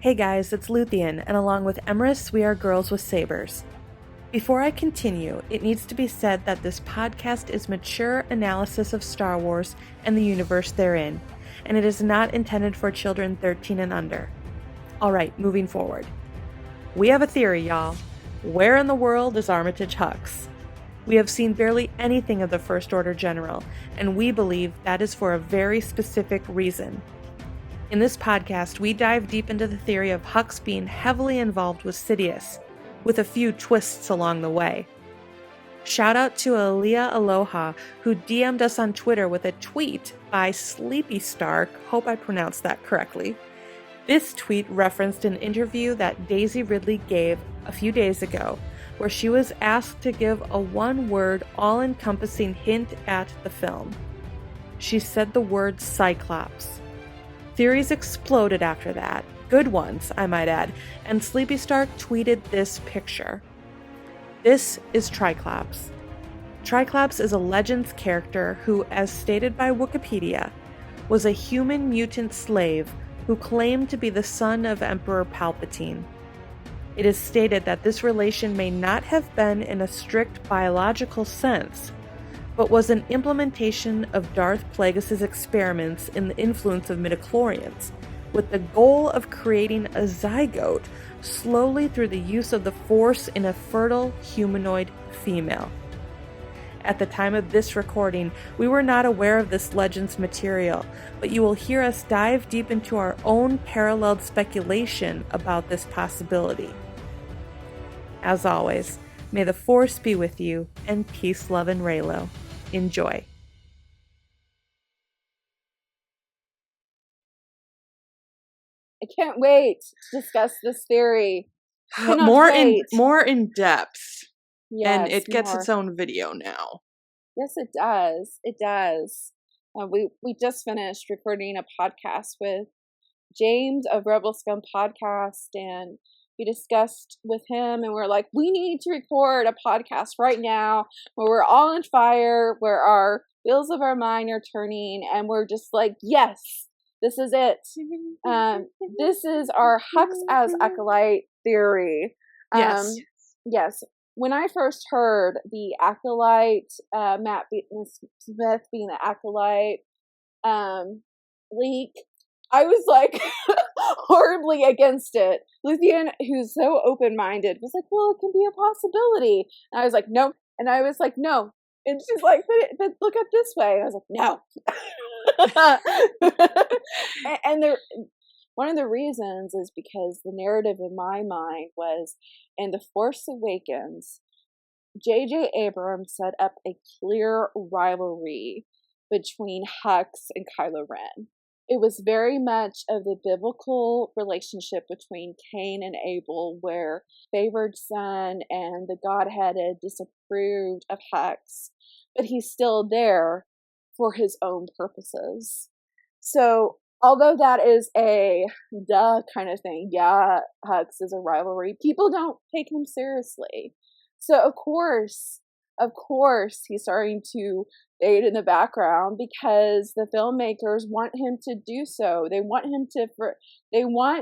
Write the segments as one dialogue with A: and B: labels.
A: Hey guys, it's Luthien, and along with Emrys, we are Girls with Sabers. Before I continue, it needs to be said that this podcast is mature analysis of Star Wars and the universe therein, and it is not intended for children 13 and under. Alright, moving forward. We have a theory, y'all. Where in the world is Armitage Hux? We have seen barely anything of the First Order General, and we believe that is for a very specific reason. In this podcast, we dive deep into the theory of Hux being heavily involved with Sidious, with a few twists along the way. Shout out to Aaliyah Aloha, who DM'd us on Twitter with a tweet by Sleepy Stark, hope I pronounced that correctly. This tweet referenced an interview that Daisy Ridley gave a few days ago, where she was asked to give a one-word, all-encompassing hint at the film. She said the word Cyclops. Theories exploded after that, good ones, I might add, and Sleepy Stark tweeted this picture. This is Triclops. Triclops is a Legends character who, as stated by Wikipedia, was a human mutant slave who claimed to be the son of Emperor Palpatine. It is stated that this relation may not have been in a strict biological sense, but was an implementation of Darth Plagueis' experiments in the influence of midichlorians, with the goal of creating a zygote slowly through the use of the Force in a fertile humanoid female. At the time of this recording, we were not aware of this Legends material, but you will hear us dive deep into our own paralleled speculation about this possibility. As always, may the Force be with you, and peace, love, and Reylo. Enjoy.
B: I can't wait to discuss this theory.
A: More in depth.
B: Yes,
A: and it gets
B: more.
A: its own video now.
B: Yes, it does. It does. We just finished recording a podcast with James of Rebel Scum Podcast, and we discussed with him, and we're like, we need to record a podcast right now where we're all on fire, where our wheels of our mind are turning, and we're just like, yes, this is it. This is our Hux as Acolyte theory.
A: Yes.
B: Yes. When I first heard the Acolyte, Matt Smith being the Acolyte leak, I was like horribly against it. Luthien, who's so open-minded, was like, well, it can be a possibility. And I was like, no. And I was like, no. And she's like, but look at this way. And I was like, no. and one of the reasons is because the narrative in my mind was, in The Force Awakens, J.J. Abrams set up a clear rivalry between Hux and Kylo Ren. It was very much of the biblical relationship between Cain and Abel, where favored son and the Godheaded disapproved of Hux, but he's still there for his own purposes. So, although that is a duh kind of thing, yeah, Hux is a rivalry, people don't take him seriously. So, of course, he's starting to fade in the background because the filmmakers want him to do so. They want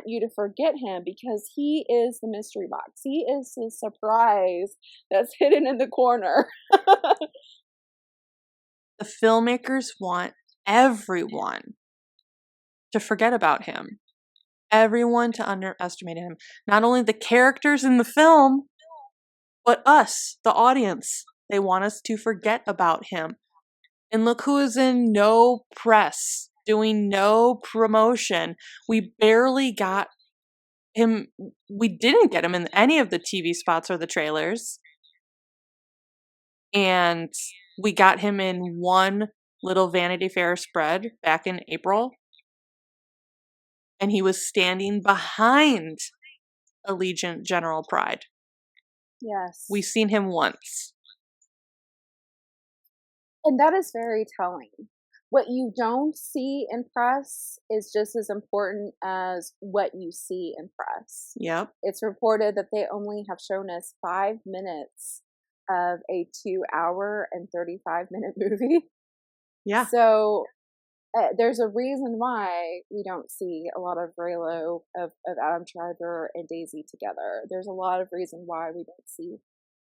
B: you to forget him because he is the mystery box. He is the surprise that's hidden in the corner.
A: The filmmakers want everyone to forget about him. Everyone to underestimate him. Not only the characters in the film, but us, the audience. They want us to forget about him. And look who is in no press, doing no promotion. We barely got him. We didn't get him in any of the TV spots or the trailers. And we got him in one little Vanity Fair spread back in April. And he was standing behind Allegiant General Pride.
B: Yes.
A: We've seen him once.
B: And that is very telling. What you don't see in press is just as important as what you see in press.
A: Yep.
B: It's reported that they only have shown us 5 minutes of a 2-hour and 35-minute movie.
A: Yeah.
B: So there's a reason why we don't see a lot of Reylo of Adam Driver and Daisy together. There's a lot of reason why we don't see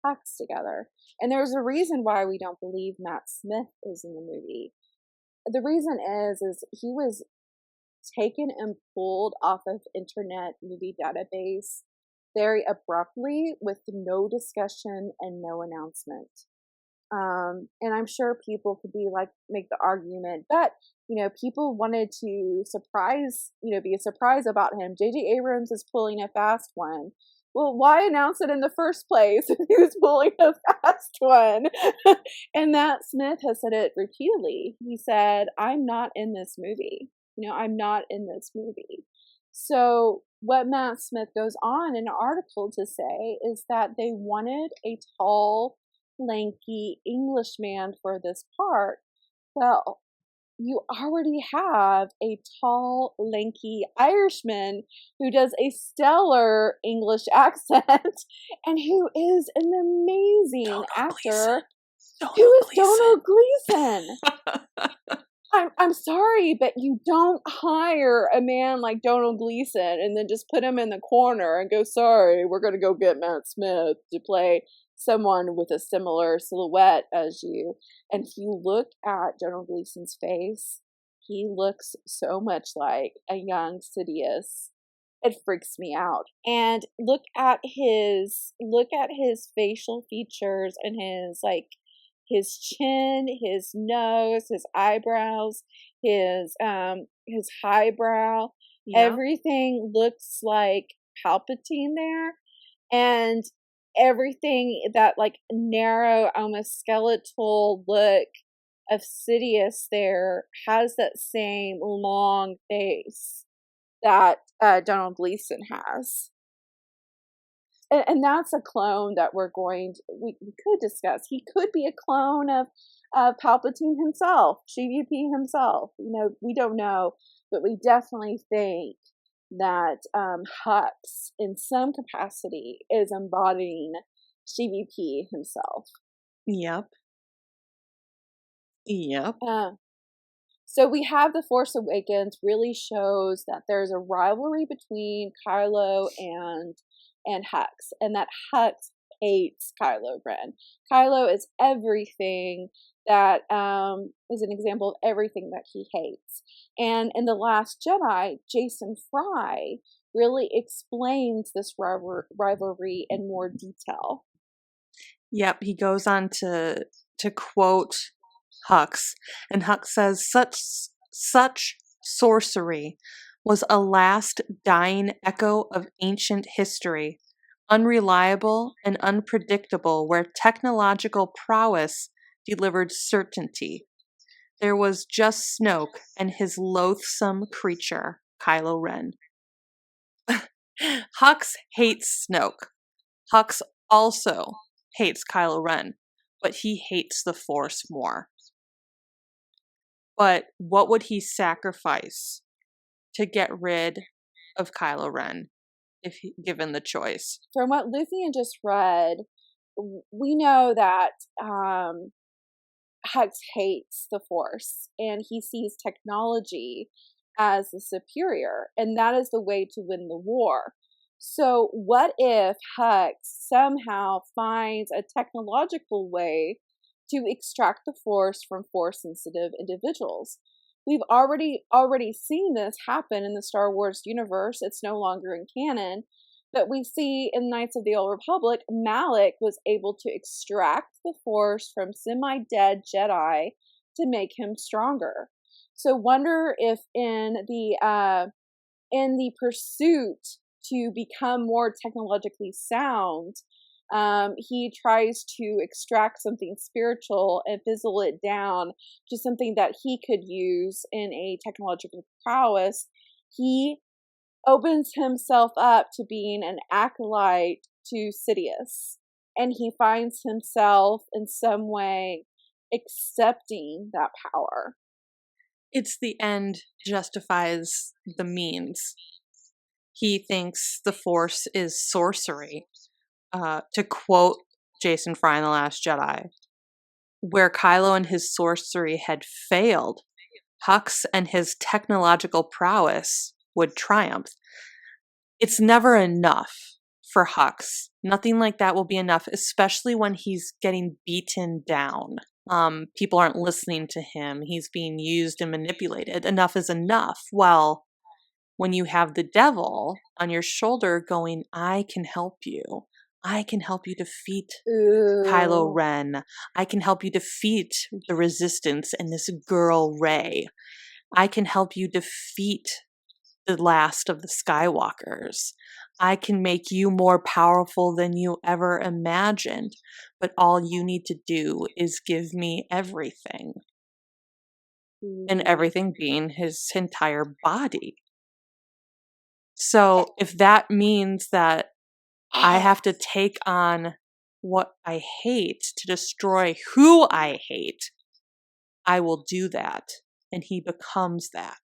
B: Hux together. And there's a reason why we don't believe Matt Smith is in the movie. The reason is he was taken and pulled off of Internet Movie Database very abruptly with no discussion and no announcement. And I'm sure people could be like, make the argument, but, people wanted to be a surprise about him. J.J. Abrams is pulling a fast one. Well, why announce it in the first place if he was pulling a fast one? And Matt Smith has said it repeatedly. He said, I'm not in this movie. I'm not in this movie. So what Matt Smith goes on in an article to say is that they wanted a tall, lanky Englishman for this part. Well, you already have a tall, lanky Irishman who does a stellar English accent and who is an amazing actor. Who is Donald Gleason? I'm sorry, but you don't hire a man like Donald Gleason and then just put him in the corner and go, sorry, we're going to go get Matt Smith to play someone with a similar silhouette as you. And if you look at Donald Gleason's face, he looks so much like a young Sidious. It freaks me out. And look at his facial features and his chin, his nose, his eyebrows, his highbrow. Yeah. Everything looks like Palpatine there. And everything, that like narrow, almost skeletal look of Sidious there has that same long face that Donald Gleason has. And that's a clone that we could discuss. He could be a clone of Palpatine himself, GVP himself. We don't know, but we definitely think that Hux, in some capacity, is embodying GVP himself.
A: Yep.
B: So we have The Force Awakens really shows that there's a rivalry between Kylo and Hux, and that Hux hates Kylo Ren. Kylo is everything that is an example of everything that he hates. And in The Last Jedi, Jason Fry really explains this rivalry in more detail.
A: Yep, he goes on to quote Hux, and Hux says, such sorcery was a last dying echo of ancient history, unreliable and unpredictable where technological prowess delivered certainty. There was just Snoke and his loathsome creature, Kylo Ren. Hux hates Snoke. Hux also hates Kylo Ren, but he hates the Force more. But what would he sacrifice to get rid of Kylo Ren if given the choice?
B: From what Luthien just read, we know that Hux hates the Force, and he sees technology as the superior, and that is the way to win the war. So what if Hux somehow finds a technological way to extract the Force from Force-sensitive individuals? We've already seen this happen in the Star Wars universe. It's no longer in canon, but we see in Knights of the Old Republic, Malak was able to extract the Force from semi-dead Jedi to make him stronger. So wonder if in the pursuit to become more technologically sound, he tries to extract something spiritual and fizzle it down to something that he could use in a technological prowess. He opens himself up to being an acolyte to Sidious, and he finds himself in some way accepting that power.
A: It's the end justifies the means. He thinks the Force is sorcery. To quote Jason Fry in The Last Jedi, where Kylo and his sorcery had failed, Hux and his technological prowess would triumph. It's never enough for Hux. Nothing like that will be enough, especially when he's getting beaten down. People aren't listening to him. He's being used and manipulated. Enough is enough. Well, when you have the devil on your shoulder going, I can help you. I can help you defeat Kylo Ren. I can help you defeat the Resistance and this girl Rey. I can help you defeat the last of the Skywalkers. I can make you more powerful than you ever imagined. But all you need to do is give me everything. And everything being his entire body. So if that means that I have to take on what I hate to destroy who I hate, I will do that. And he becomes that.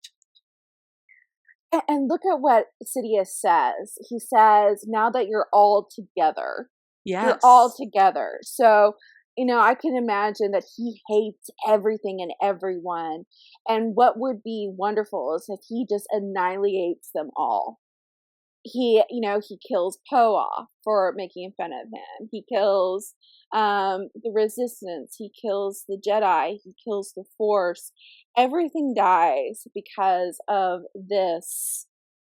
B: And look at what Sidious says. He says, now that you're all together.
A: Yes.
B: You're all together. So, I can imagine that he hates everything and everyone. And what would be wonderful is if he just annihilates them all. He kills Poe off for making fun of him. He kills the Resistance. He kills the Jedi. He kills the Force. Everything dies because of this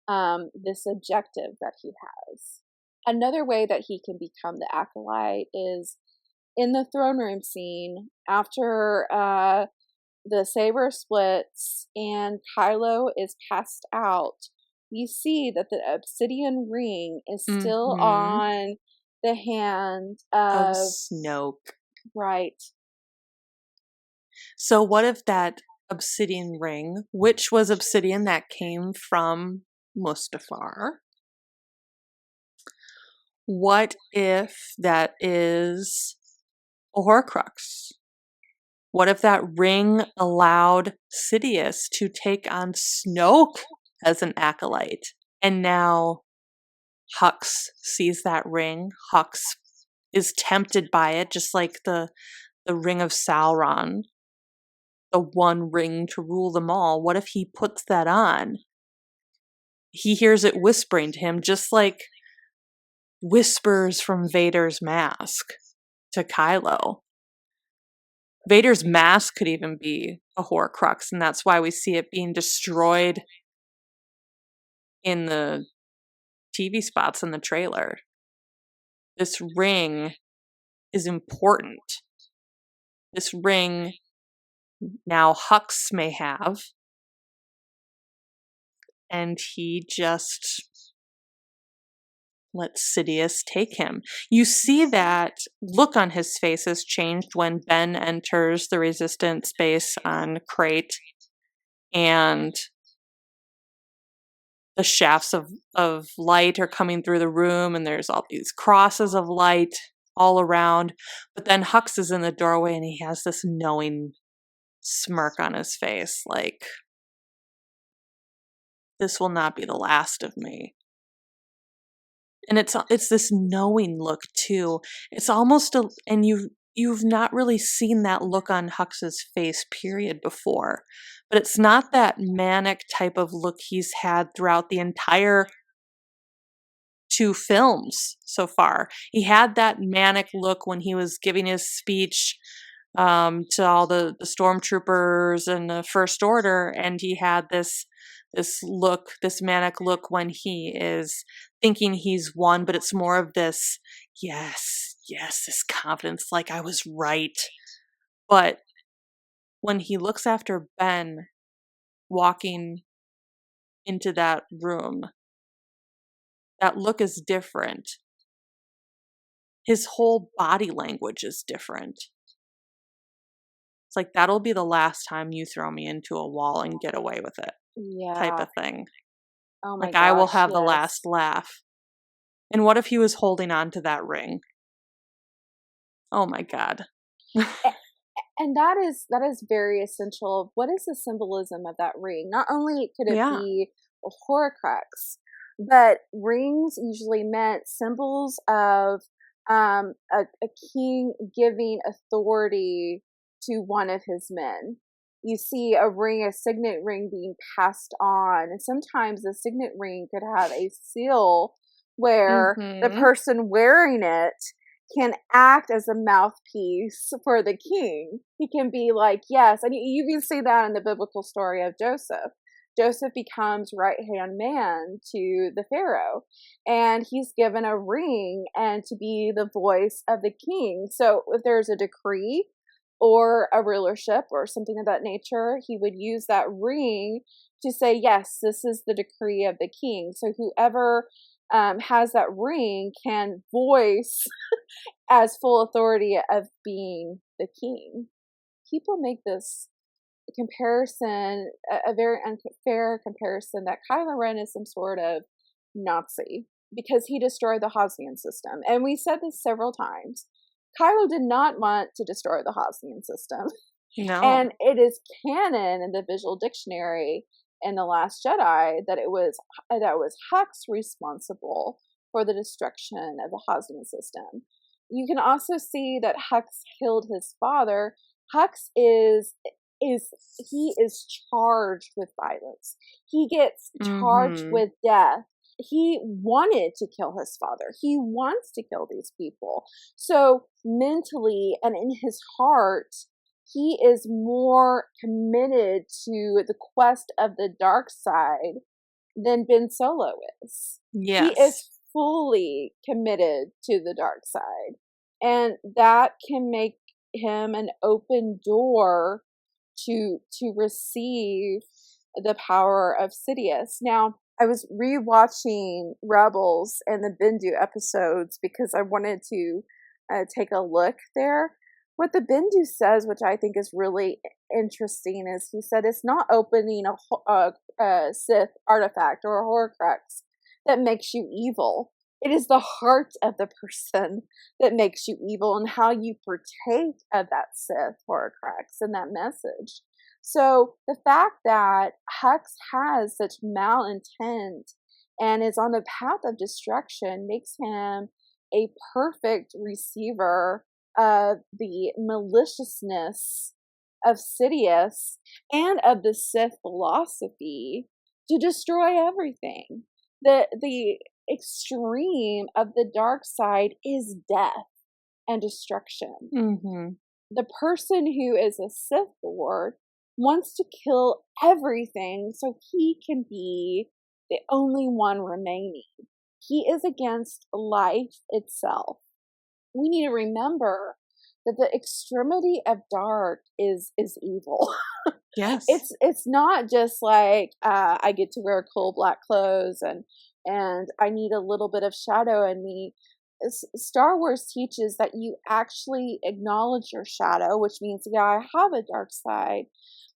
B: objective that he has. Another way that he can become the acolyte is in the throne room scene after the saber splits and Kylo is passed out. You see that the obsidian ring is still on the hand of
A: Snoke.
B: Right.
A: So what if that obsidian ring, which was obsidian that came from Mustafar, what if that is a Horcrux? What if that ring allowed Sidious to take on Snoke as an acolyte? And now Hux sees that ring. Hux is tempted by it, just like the ring of Sauron, the one ring to rule them all. What if he puts that on? He hears it whispering to him, just like whispers from Vader's mask to Kylo. Vader's mask could even be a Horcrux, and that's why we see it being destroyed in the TV spots in the trailer. This ring is important. This ring now Hux may have, and he just lets Sidious take him. You see that look on his face has changed when Ben enters the Resistance base on Crate, and the shafts of light are coming through the room, and there's all these crosses of light all around. But then Hux is in the doorway, and he has this knowing smirk on his face, like, this will not be the last of me. And it's this knowing look too. It's almost and you've not really seen that look on Hux's face period before. But it's not that manic type of look he's had throughout the entire 2 films so far. He had that manic look when he was giving his speech to all the stormtroopers and the First Order, and he had this look, this manic look when he is thinking he's won, but it's more of this, yes, this confidence, like I was right. But when he looks after Ben walking into that room, that look is different. His whole body language is different. It's like, that'll be the last time you throw me into a wall and get away with it.
B: Yeah.
A: Type of thing.
B: Oh my
A: like,
B: gosh,
A: I will have the
B: yes.
A: last laugh. And what if he was holding on to that ring? Oh my God.
B: And that is very essential. What is the symbolism of that ring? Not only could it be a Horcrux, but rings usually meant symbols of a king giving authority to one of his men. you see a signet ring being passed on. And sometimes the signet ring could have a seal where the person wearing it can act as a mouthpiece for the king. He can be like, yes. And you can see that in the biblical story of Joseph. Joseph becomes right-hand man to the Pharaoh, and he's given a ring and to be the voice of the king. So if there's a decree or a rulership or something of that nature, he would use that ring to say, yes, this is the decree of the king. So whoever has that ring can voice as full authority of being the king. People make this comparison, a very unfair comparison, that Kylo Ren is some sort of Nazi because he destroyed the Hosnian system. And we said this several times. Kylo did not want to destroy the Hosnian system.
A: No.
B: And it is canon in the visual dictionary in The Last Jedi that was Hux responsible for the destruction of the Hosnian system. You can also see that Hux killed his father. Hux is charged with violence. He gets charged with death. He wanted to kill his father. He wants to kill these people. So mentally and in his heart, he is more committed to the quest of the dark side than Ben Solo is.
A: Yes.
B: He is fully committed to the dark side. And that can make him an open door to receive the power of Sidious. Now, I was rewatching Rebels and the Bendu episodes because I wanted to take a look there. What the Bendu says, which I think is really interesting, is he said it's not opening a Sith artifact or a Horcrux that makes you evil. It is the heart of the person that makes you evil and how you partake of that Sith Horcrux and that message. So the fact that Hux has such malintent and is on the path of destruction makes him a perfect receiver of the maliciousness of Sidious and of the Sith philosophy to destroy everything. The extreme of the dark side is death and destruction. The person who is a Sith Lord wants to kill everything so he can be the only one remaining. He is against life itself. We need to remember that the extremity of dark is evil.
A: Yes.
B: It's not just like I get to wear cool black clothes and I need a little bit of shadow in me. Star Wars teaches that you actually acknowledge your shadow, which means, yeah, I have a dark side,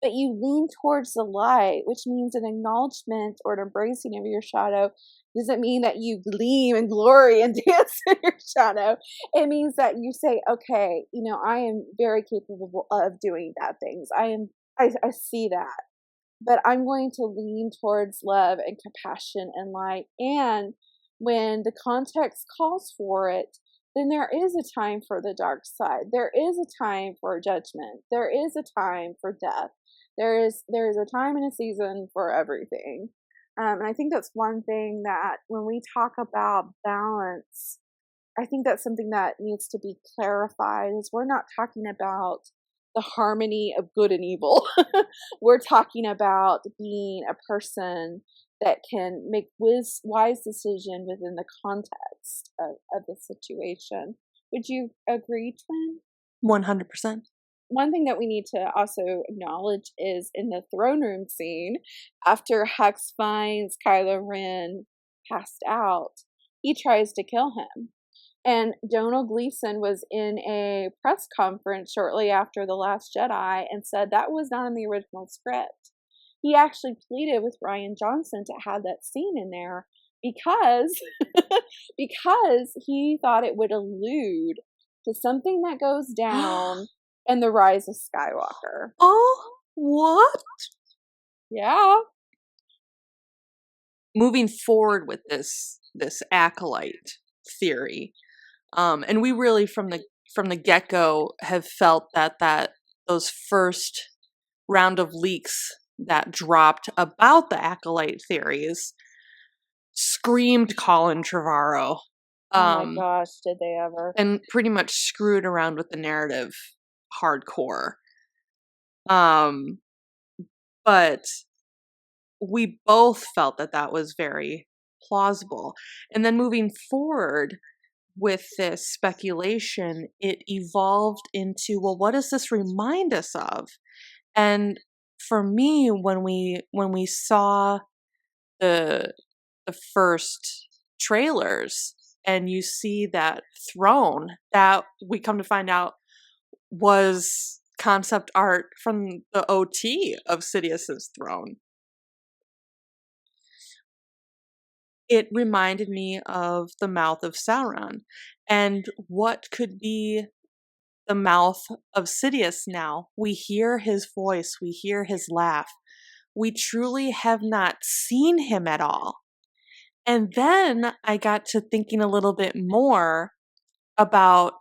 B: but you lean towards the light, which means an acknowledgement or an embracing of your shadow. Doesn't mean that you gleam and glory and dance in your shadow. It means that you say, okay, I am very capable of doing bad things. I see that, but I'm going to lean towards love and compassion and light. And when the context calls for it, then there is a time for the dark side. There is a time for judgment. There is a time for death. There is a time and a season for everything. And I think that's one thing that when we talk about balance, I think that's something that needs to be clarified, is we're not talking about the harmony of good and evil. We're talking about being a person that can make wise decision within the context of the situation. Would you agree, Twin?
A: 100%.
B: One thing that we need to also acknowledge is in the throne room scene, after Hux finds Kylo Ren passed out, he tries to kill him. And Donald Gleason was in a press conference shortly after The Last Jedi and said that was not in the original script. He actually pleaded with Rian Johnson to have that scene in there because he thought it would allude to something that goes down in The Rise of Skywalker.
A: Oh, what?
B: Yeah.
A: Moving forward with this acolyte theory, and we really from the get-go have felt that those first round of leaks that dropped about the Acolyte theories screamed Colin Trevorrow.
B: Oh my gosh, did they ever?
A: And pretty much screwed around with the narrative hardcore. But we both felt that that was very plausible. And then moving forward with this speculation, it evolved into, well, what does this remind us of? And for me, when we saw the first trailers and you see that throne that we come to find out was concept art from the OT of Sidious's throne, it reminded me of the Mouth of Sauron. And what could be the Mouth of Sidious now? We hear his voice, we hear his laugh. We truly have not seen him at all. And then I got to thinking a little bit more about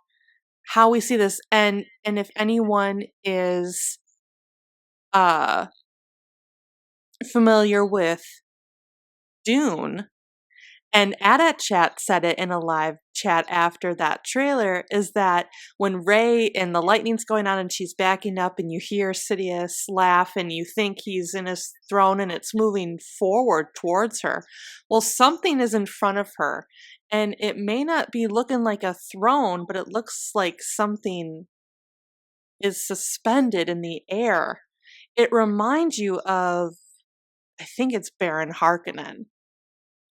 A: how we see this, and if anyone is familiar with Dune, and Adat Chat said it in a live chat after that trailer, is that when Rey and the lightning's going on and she's backing up and you hear Sidious laugh and you think he's in his throne and it's moving forward towards her, well, something is in front of her. And it may not be looking like a throne, but it looks like something is suspended in the air. It reminds you of, I think it's Baron Harkonnen,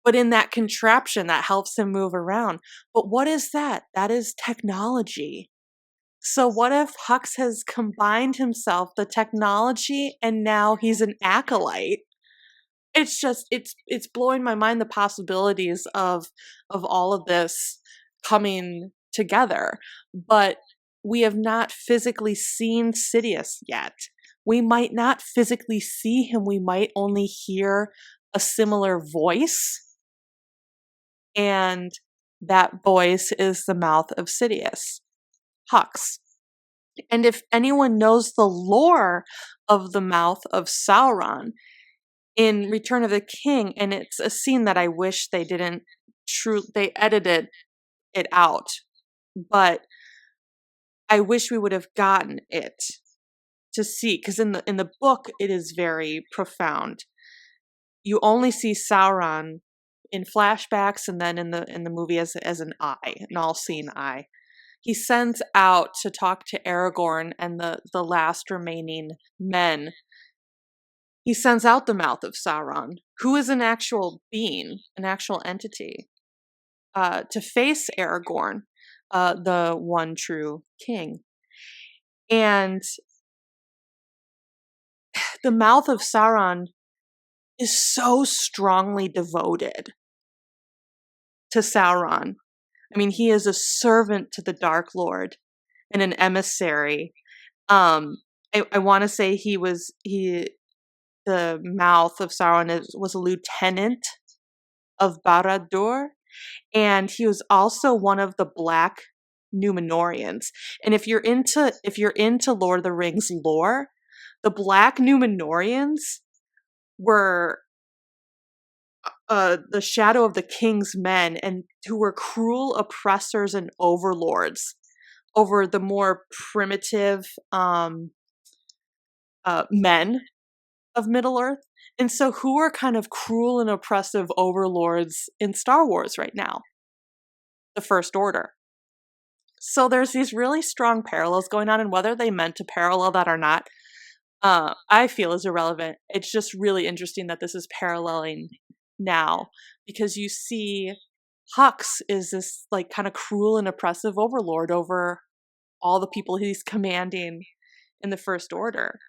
A: but in that contraption that helps him move around. But what is that? That is technology. So what if Hux has combined himself, the technology, and now he's an acolyte? It's just, it's blowing my mind, the possibilities of all of this coming together. But we have not physically seen Sidious yet. We might not physically see him. We might only hear a similar voice. And that voice is the Mouth of Sidious, Hux. And if anyone knows the lore of the Mouth of Sauron in Return of the King, and it's a scene that I wish they didn't they edited it out, but I wish we would have gotten it to see, because in the book it is very profound. You only see Sauron in flashbacks, and then in the movie as an eye, an all-seeing eye. He sends out to talk to Aragorn and the last remaining men. He sends out the Mouth of Sauron, who is an actual being, an actual entity, to face Aragorn, the one true king. And the Mouth of Sauron is so strongly devoted to Sauron. I mean, he is a servant to the Dark Lord and an emissary. I want to say the Mouth of Sauron was a lieutenant of Barad-dûr, and he was also one of the Black Númenóreans. And if you're into Lord of the Rings lore, the Black Númenóreans were the shadow of the king's men, and who were cruel oppressors and overlords over the more primitive men of Middle Earth. And so who are kind of cruel and oppressive overlords in Star Wars right now? The First Order. So there's these really strong parallels going on, and whether they meant to parallel that or not, I feel is irrelevant. It's just really interesting that this is paralleling now, because you see Hux is this like kind of cruel and oppressive overlord over all the people he's commanding in the First Order.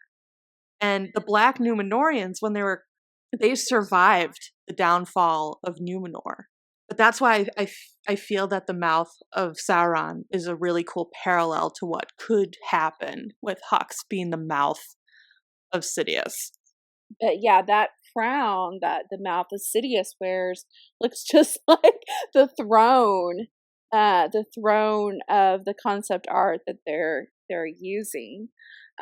A: And the Black Númenóreans, when they survived the downfall of Númenor. But that's why I feel that the Mouth of Sauron is a really cool parallel to what could happen with Hux being the Mouth of Sidious.
B: But yeah, that crown that the Mouth of Sidious wears looks just like the throne of the concept art that they're using.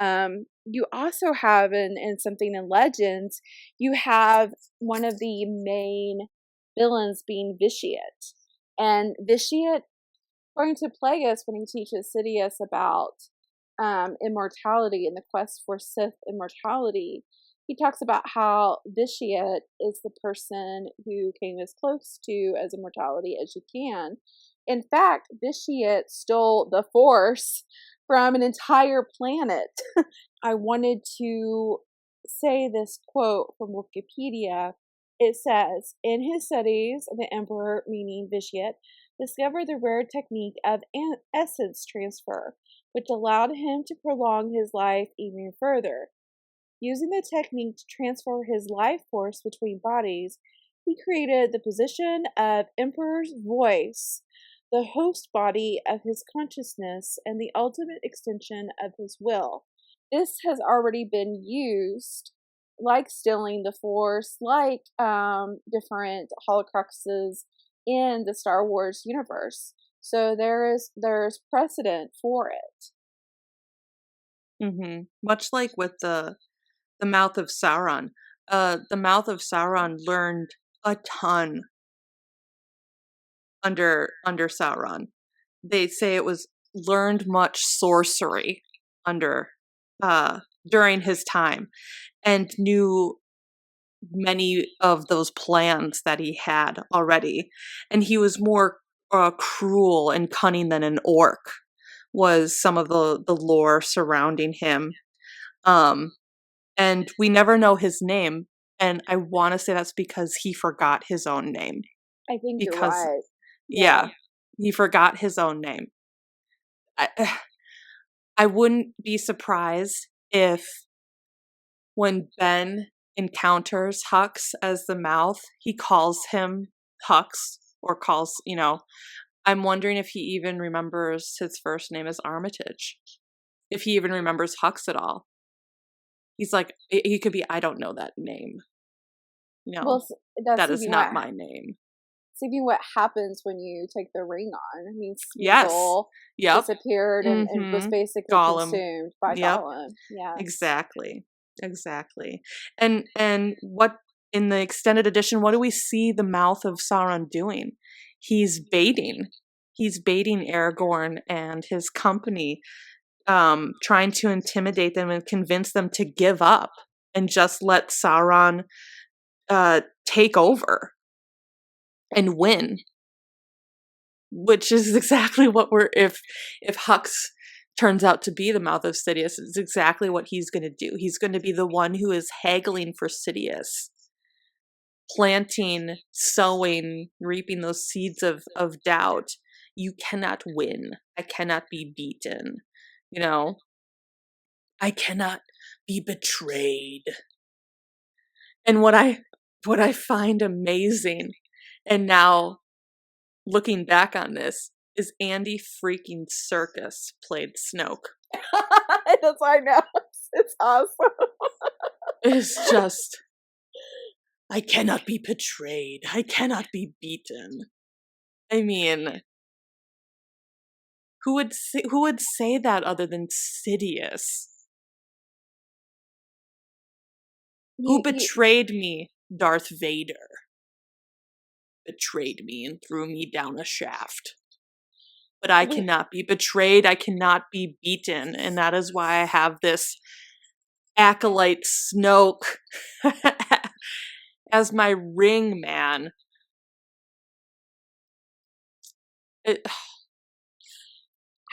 B: You also have in something in Legends, you have one of the main villains being Vitiate. And Vitiate, according to Plagueis, when he teaches Sidious about immortality and the quest for Sith immortality, he talks about how Vitiate is the person who came as close to as immortality as you can. In fact, Vitiate stole the Force from an entire planet. I wanted to say this quote from Wikipedia. It says, in his studies, the Emperor, meaning Vitiate, discovered the rare technique of essence transfer, which allowed him to prolong his life even further. Using the technique to transfer his life force between bodies, he created the position of Emperor's voice, the host body of his consciousness, and the ultimate extension of his will. This has already been used, like stealing the Force, like different Horcruxes in the Star Wars universe. So there's precedent for it.
A: Mm-hmm. Much like with the Mouth of Sauron. The Mouth of Sauron learned a ton under Sauron. They say it was learned much sorcery under during his time, and knew many of those plans that he had already. And he was more cruel and cunning than an orc, was some of the lore surrounding him. And we never know his name. And I want to say that's because he forgot his own name.
B: I think you're right.
A: Yeah, he forgot his own name. I wouldn't be surprised if when Ben encounters Hux as the Mouth, he calls him Hux, or calls, I'm wondering if he even remembers his first name as Armitage. If he even remembers Hux at all. He's like, he could be, I don't know that name.
B: Well,
A: that is not my name.
B: See what happens when you take the ring on. I mean, Smeagol disappeared and was basically consumed by Gollum. Yeah,
A: exactly. And what, in the extended edition, what do we see the Mouth of Sauron doing? He's baiting Aragorn and his company, trying to intimidate them and convince them to give up and just let Sauron take over and win, which is exactly what if Hux turns out to be the Mouth of Sidious, it's exactly what he's going to do. He's going to be the one who is haggling for Sidious, planting, sowing, reaping those seeds of doubt. You cannot win. I cannot be beaten. I cannot be betrayed. And what I find amazing, and now looking back on this, is Andy freaking Serkis played Snoke.
B: That's I know. It's awesome.
A: It's just, I cannot be betrayed. I cannot be beaten. I mean, who would say that other than Sidious? Who betrayed me? Darth Vader betrayed me and threw me down a shaft. But I cannot be betrayed. I cannot be beaten. And that is why I have this acolyte Snoke as my ring man.
B: I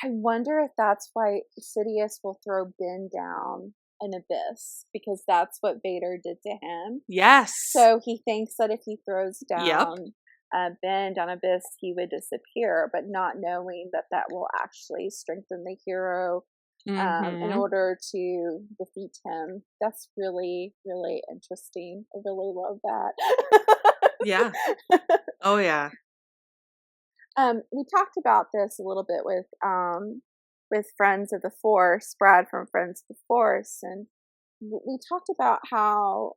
B: wonder if that's why Sidious will throw Ben down an abyss, because that's what Vader did to him.
A: Yes.
B: So he thinks that if he throws down Ben down abyss, he would disappear, but not knowing that will actually strengthen the hero in order to defeat him. That's really, really interesting. I really love that.
A: Yeah. Oh yeah.
B: We talked about this a little bit with Friends of the Force, Brad from Friends of the Force, and we talked about how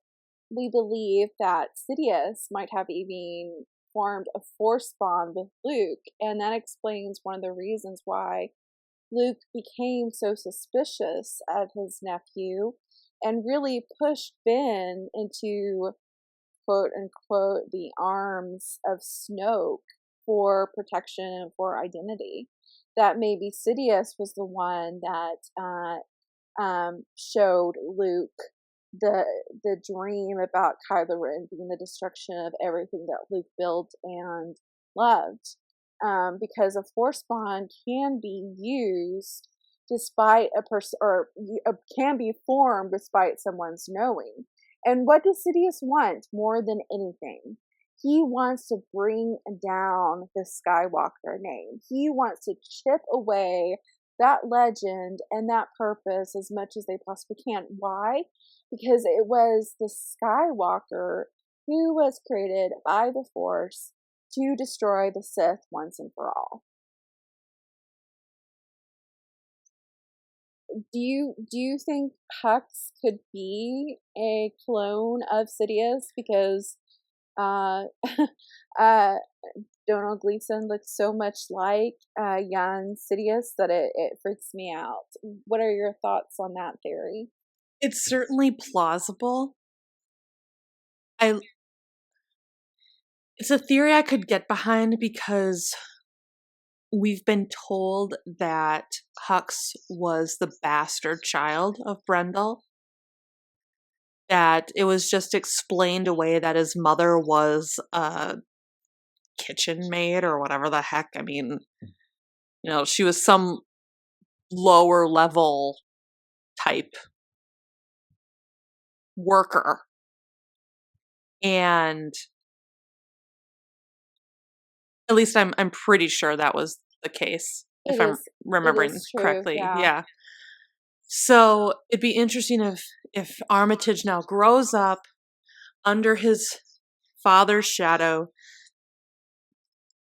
B: we believe that Sidious might have even formed a Force bond with Luke, and that explains one of the reasons why Luke became so suspicious of his nephew and really pushed Ben into, quote unquote, the arms of Snoke for protection and for identity. That maybe Sidious was the one that showed Luke the dream about Kylo Ren being the destruction of everything that Luke built and loved. Because a force bond can be used despite a person, or can be formed despite someone's knowing. And what does Sidious want more than anything? He wants to bring down the Skywalker name. He wants to chip away that legend and that purpose as much as they possibly can. Why? Because it was the Skywalker who was created by the Force to destroy the Sith once and for all. Do you think Hux could be a clone of Sidious? Because Donald Gleason looks so much like young Sidious that it freaks me out. What are your thoughts on that theory?
A: It's certainly plausible. It's a theory I could get behind because we've been told that Hux was the bastard child of Brendel. That it was just explained away that his mother was a kitchen maid or whatever the heck. I mean, she was some lower level type worker. And at least I'm pretty sure that was the case, if I'm remembering correctly. Yeah. So it'd be interesting if Armitage now grows up under his father's shadow.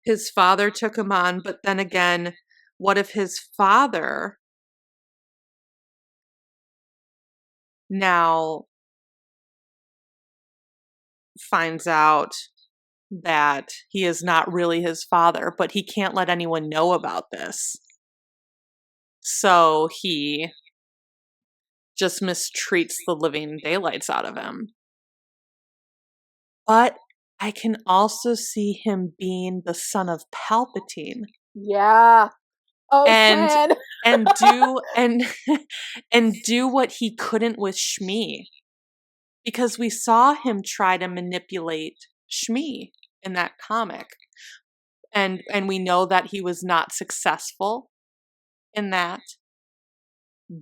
A: His father took him on, but then again, what if his father now finds out that he is not really his father, but he can't let anyone know about this? So he just mistreats the living daylights out of him. But I can also see him being the son of Palpatine.
B: Yeah. Oh, man.
A: and do what he couldn't with Shmi. Because we saw him try to manipulate Shmi in that comic. And we know that he was not successful in that.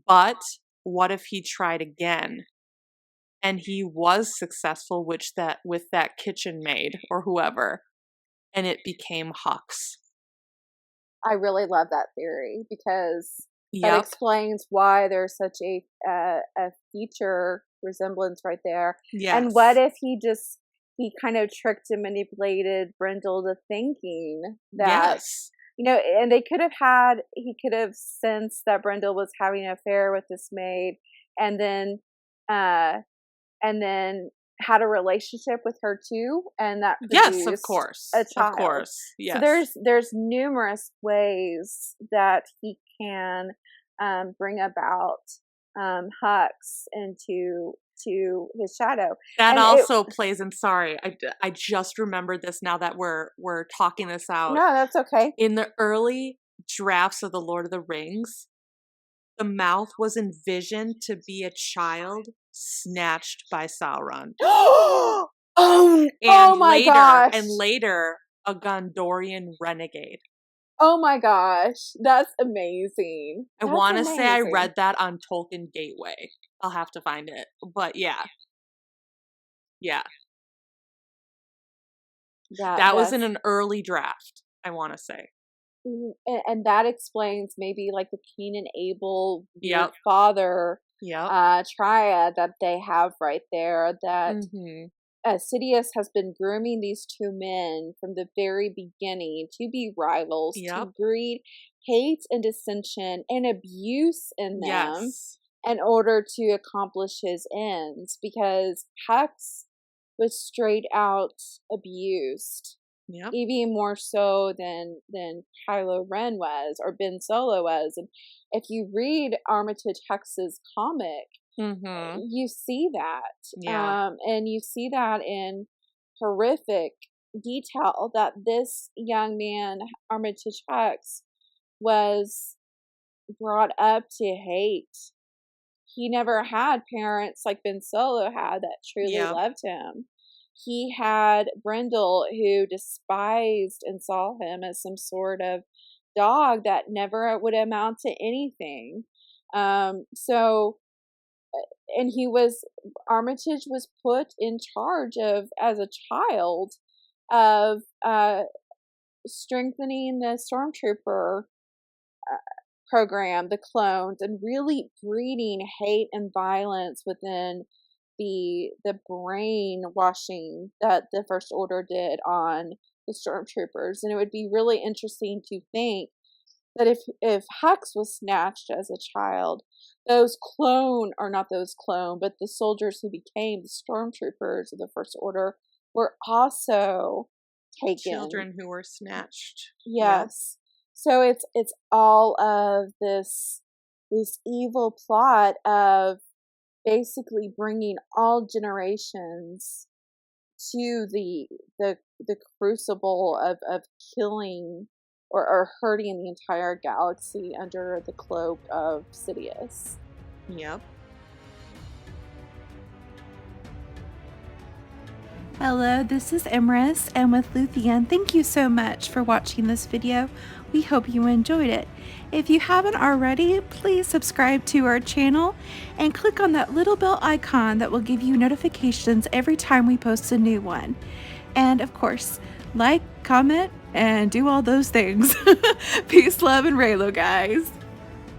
A: But what if he tried again? And he was successful with that kitchen maid or whoever. And it became Hux.
B: I really love that theory because that explains why there's such a feature resemblance right there.
A: Yes.
B: And what if he kind of tricked and manipulated Brendel to thinking that, and he could have sensed that Brendel was having an affair with this maid and then had a relationship with her too, and that produced
A: of course,
B: a child.
A: Of course, yes.
B: So there's numerous ways that he can bring about Hux into his shadow.
A: That and also plays in. Sorry, I just remembered this now that we're talking this out.
B: No, that's okay.
A: In the early drafts of the Lord of the Rings, the mouth was envisioned to be a child snatched by Sauron.
B: Oh my gosh.
A: And later, a Gondorian renegade.
B: Oh my gosh. That's amazing.
A: I want to say I read that on Tolkien Gateway. I'll have to find it. But yeah. Yeah. That was in an early draft, I want to say.
B: And that explains maybe like the Cain and Abel father triad that they have right there, that Sidious has been grooming these two men from the very beginning to be rivals, to breed hate and dissension and abuse in them in order to accomplish his ends, because Hux was straight out abused
A: Yep.
B: even more so than Kylo Ren was or Ben Solo was. And if you read Armitage Hex's comic, you see that.
A: Yeah.
B: And you see that in horrific detail that this young man, Armitage Hex, was brought up to hate. He never had parents like Ben Solo had that truly loved him. He had Brindle, who despised and saw him as some sort of dog that never would amount to anything. And Armitage was put in charge of, as a child, of strengthening the stormtrooper program, the clones, and really breeding hate and violence within the brainwashing that the First Order did on the stormtroopers. And it would be really interesting to think that if Hux was snatched as a child, but the soldiers who became the stormtroopers of the First Order were also taken.
A: Children who were snatched.
B: Yes. Yep. So it's all of this evil plot of basically bringing all generations to the crucible of killing or hurting the entire galaxy under the cloak of Sidious.
A: Yep.
C: Hello, this is Emrys, and with Luthien, thank you so much for watching this video. We hope you enjoyed it. If you haven't already, please subscribe to our channel and click on that little bell icon that will give you notifications every time we post a new one. And of course, like, comment, and do all those things. Peace, love, and Reylo, guys.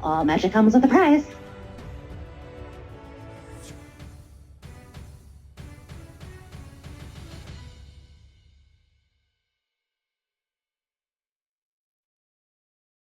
D: All magic comes with a price.